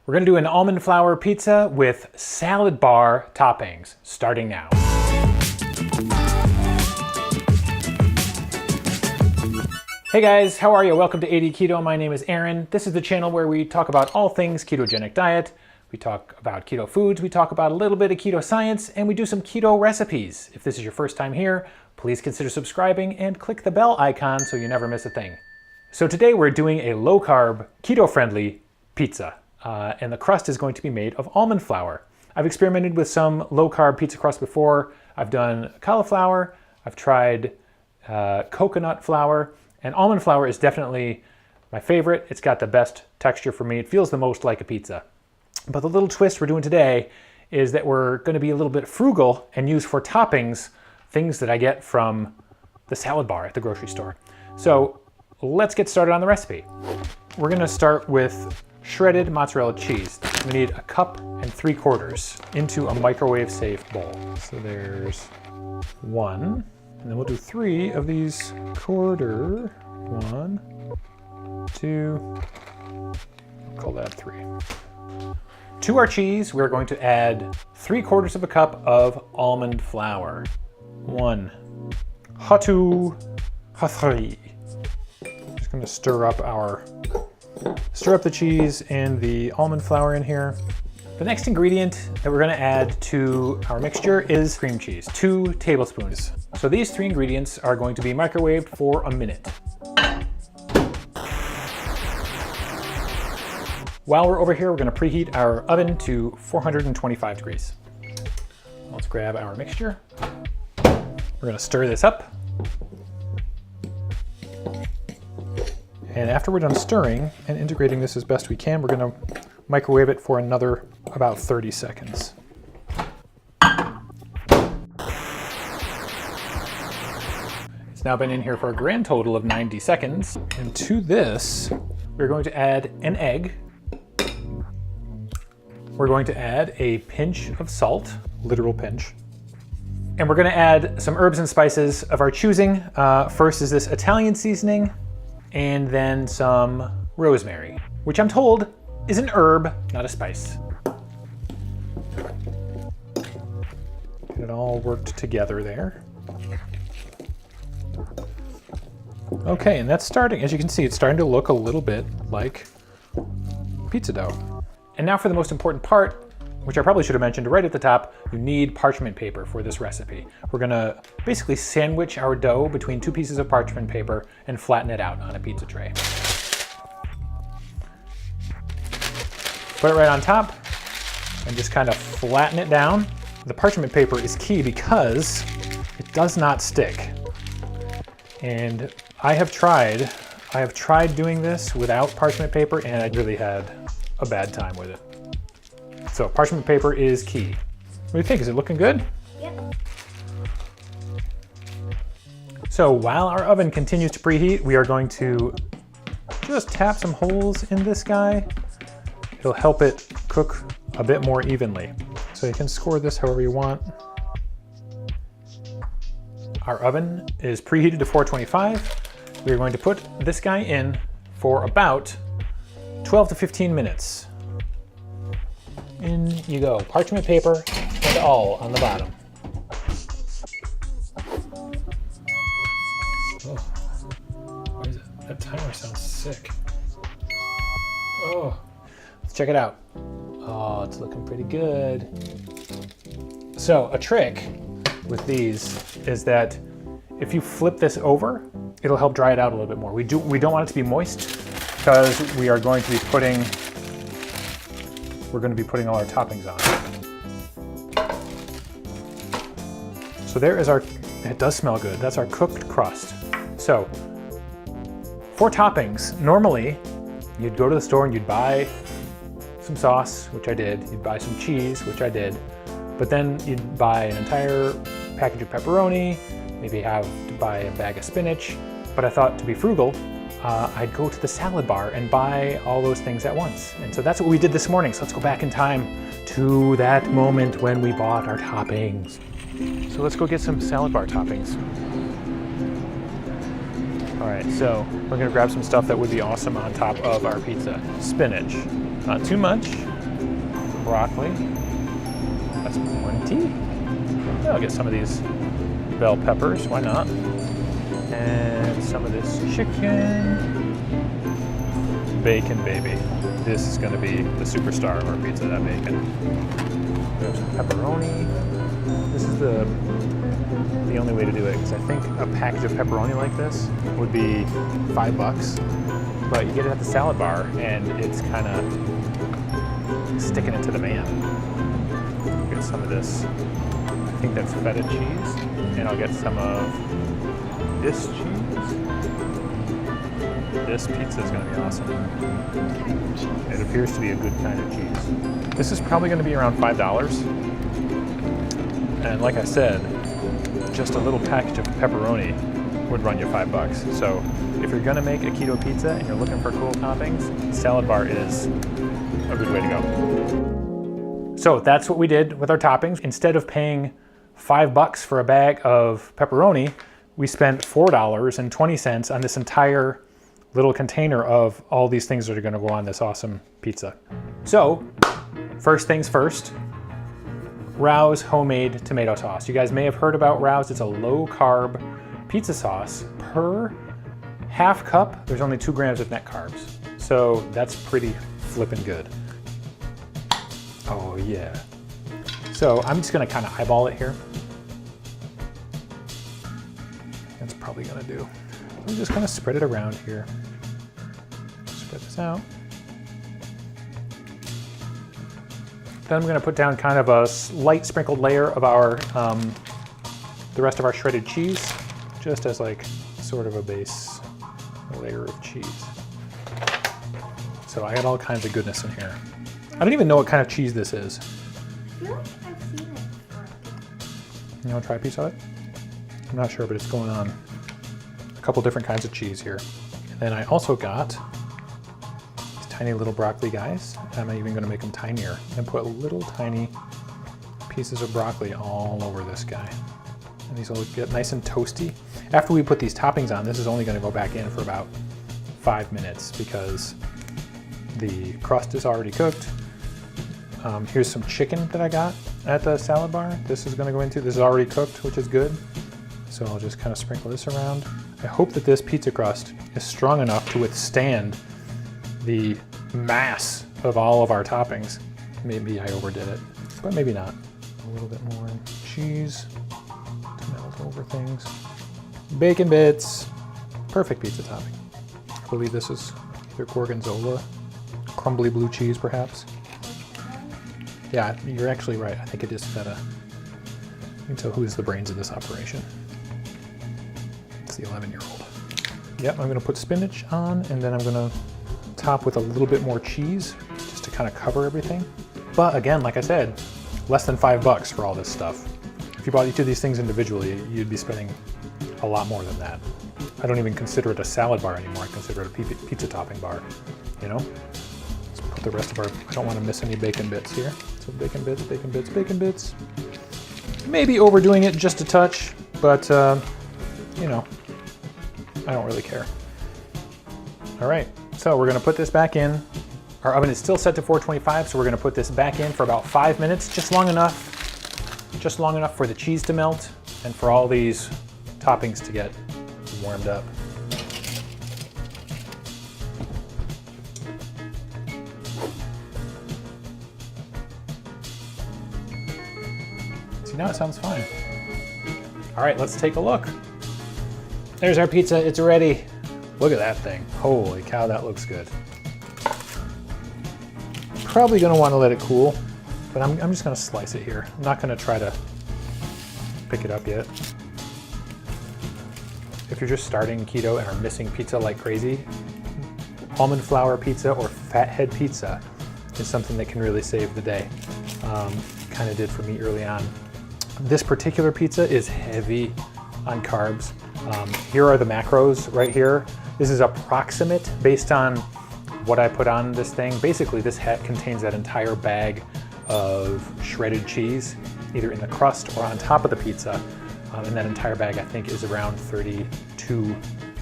We're gonna do an almond flour pizza with salad bar toppings, starting now. Hey guys, how are you? Welcome to AD Keto. My name is Aaron. This is the channel where we talk about all things ketogenic diet. We talk about keto foods, we talk about a little bit of keto science, and we do some keto recipes. If this is your first time here, please consider subscribing and click the bell icon so you never miss a thing. So today we're doing a low-carb, keto-friendly pizza, and the crust is going to be made of almond flour. I've experimented with some low-carb pizza crust before. I've done cauliflower, I've tried coconut flour, and almond flour is definitely my favorite. It's got the best texture for me. It feels the most like a pizza. But the little twist we're doing today is that we're going to be a little bit frugal and use for toppings things that I get from the salad bar at the grocery store. So let's get started on the recipe. We're going to start with shredded mozzarella cheese. We need 1 3/4 cups into a microwave safe bowl. So there's 1. And then we'll do 3 of these quarter. 1, 2, I'll call that 3. To our cheese, we're going to add 3/4 cup of almond flour. 1, 2, 3. Just gonna stir up the cheese and the almond flour in here. The next ingredient that we're gonna add to our mixture is cream cheese, 2 tablespoons. So these 3 ingredients are going to be microwaved for a minute. While we're over here, we're gonna preheat our oven to 425 degrees. Let's grab our mixture. We're gonna stir this up. And after we're done stirring and integrating this as best we can, we're gonna microwave it for another about 30 seconds. It's now been in here for a grand total of 90 seconds. And to this, we're going to add an egg. We're going to add a pinch of salt, literal pinch. And we're gonna add some herbs and spices of our choosing. First is this Italian seasoning, and then some rosemary, which I'm told is an herb, not a spice. Get it all worked together there. Okay, and that's starting, as you can see, it's starting to look a little bit like pizza dough. And now for the most important part, which I probably should have mentioned right at the top, you need parchment paper for this recipe. We're gonna basically sandwich our dough between 2 pieces of parchment paper and flatten it out on a pizza tray. Put it right on top and just kind of flatten it down. The parchment paper is key because it does not stick. And I have tried doing this without parchment paper, and I really had a bad time with it. So parchment paper is key. What do you think? Is it looking good? Yep. So while our oven continues to preheat, we are going to just tap some holes in this guy. It'll help it cook a bit more evenly. So you can score this however you want. Our oven is preheated to 425. We're going to put this guy in for about 12 to 15 minutes. In you go, parchment paper and all on the bottom. Oh, what is it? That timer sounds sick. Oh, let's check it out. Oh, it's looking pretty good. So a trick with these is that if you flip this over, it'll help dry it out a little bit more. We don't want it to be moist because we're going to be putting all our toppings on. So there is it does smell good. That's our cooked crust. So for toppings, normally you'd go to the store and you'd buy some sauce, which I did. You'd buy some cheese, which I did. But then you'd buy an entire package of pepperoni, maybe have to buy a bag of spinach. But I thought to be frugal, I'd go to the salad bar and buy all those things at once. And so that's what we did this morning. So let's go back in time to that moment when we bought our toppings. So let's go get some salad bar toppings. All right, so we're gonna grab some stuff that would be awesome on top of our pizza. Spinach, not too much. broccoli. That's plenty. I'll get some of these bell peppers, why not? And some of this chicken. Bacon, baby. This is gonna be the superstar of our pizza, that bacon. We have some pepperoni. This is the only way to do it, because I think a package of pepperoni like this would be $5, but you get it at the salad bar and it's kind of sticking it to the man. Get some of this, I think that's feta cheese, and I'll get some of this cheese. This pizza is going to be awesome. It appears to be a good kind of cheese. This is probably going to be around $5. And like I said, just a little package of pepperoni would run you $5. So if you're going to make a keto pizza and you're looking for cool toppings, salad bar is a good way to go. So that's what we did with our toppings. Instead of paying $5 for a bag of pepperoni, we spent $4.20 on this entire little container of all these things that are gonna go on this awesome pizza. So, first things first, Rao's homemade tomato sauce. You guys may have heard about Rao's. It's a low-carb pizza sauce. Per half cup, there's only 2 grams of net carbs. So that's pretty flippin' good. Oh yeah. So I'm just gonna kind of eyeball it here. That's probably gonna do. I'm just gonna spread it around here. Spread this out. Then I'm gonna put down kind of a light sprinkled layer of our, the rest of our shredded cheese, just as like sort of a base layer of cheese. So I got all kinds of goodness in here. I don't even know what kind of cheese this is. I feel like I've seen it before. You want to try a piece of it? I'm not sure, but it's going on. A couple different kinds of cheese here. And then I also got these tiny little broccoli guys. I'm even going to make them tinier and put little tiny pieces of broccoli all over this guy. And these will get nice and toasty. After we put these toppings on, this is only going to go back in for about 5 minutes because the crust is already cooked. Here's some chicken that I got at the salad bar. This is going to go into, this is already cooked, which is good. So I'll just kind of sprinkle this around. I hope that this pizza crust is strong enough to withstand the mass of all of our toppings. Maybe I overdid it, but maybe not. A little bit more cheese to melt over things. Bacon bits. Perfect pizza topping. I believe this is either gorgonzola, crumbly blue cheese perhaps. Yeah, you're actually right. I think it is feta. You can tell who's the brains of this operation. It's the 11-year-old. Yep, I'm gonna put spinach on, and then I'm gonna top with a little bit more cheese, just to kind of cover everything. But again, like I said, less than $5 for all this stuff. If you bought each of these things individually, you'd be spending a lot more than that. I don't even consider it a salad bar anymore. I consider it a pizza topping bar, you know? Let's put the rest of our, I don't want to miss any bacon bits here. So bacon bits, bacon bits, bacon bits. Maybe overdoing it just a touch, but you know, I don't really care. All right, so we're gonna put this back in. Our oven is still set to 425, so we're gonna put this back in for about 5 minutes, just long enough for the cheese to melt and for all these toppings to get warmed up. See, now it sounds fine. All right, let's take a look. There's our pizza, it's ready. Look at that thing. Holy cow, that looks good. Probably gonna wanna let it cool, but I'm just gonna slice it here. I'm not gonna try to pick it up yet. If you're just starting keto and are missing pizza like crazy, almond flour pizza or Fathead pizza is something that can really save the day. Kind of did for me early on. This particular pizza is heavy on carbs. Here are the macros right here. This is approximate based on what I put on this thing. Basically, this contains that entire bag of shredded cheese, either in the crust or on top of the pizza. And that entire bag, I think, is around 32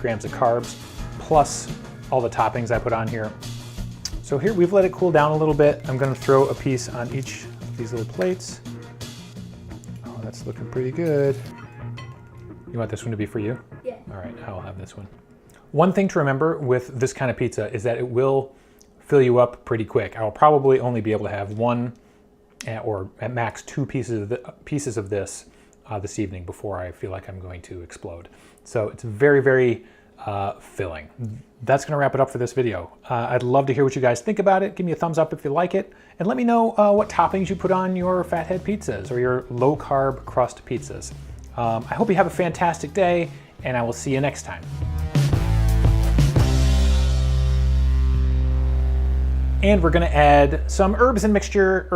grams of carbs, plus all the toppings I put on here. So here we've let it cool down a little bit. I'm gonna throw a piece on each of these little plates. Oh, that's looking pretty good. You want this one to be for you? Yeah. All right, I'll have this one. One thing to remember with this kind of pizza is that it will fill you up pretty quick. I'll probably only be able to have one or at max two pieces of this this evening before I feel like I'm going to explode. So it's very, very filling. That's going to wrap it up for this video. I'd love to hear what you guys think about it. Give me a thumbs up if you like it, and let me know what toppings you put on your Fathead pizzas or your low-carb crust pizzas. I hope you have a fantastic day, and I will see you next time. And we're going to add some herbs and mixture,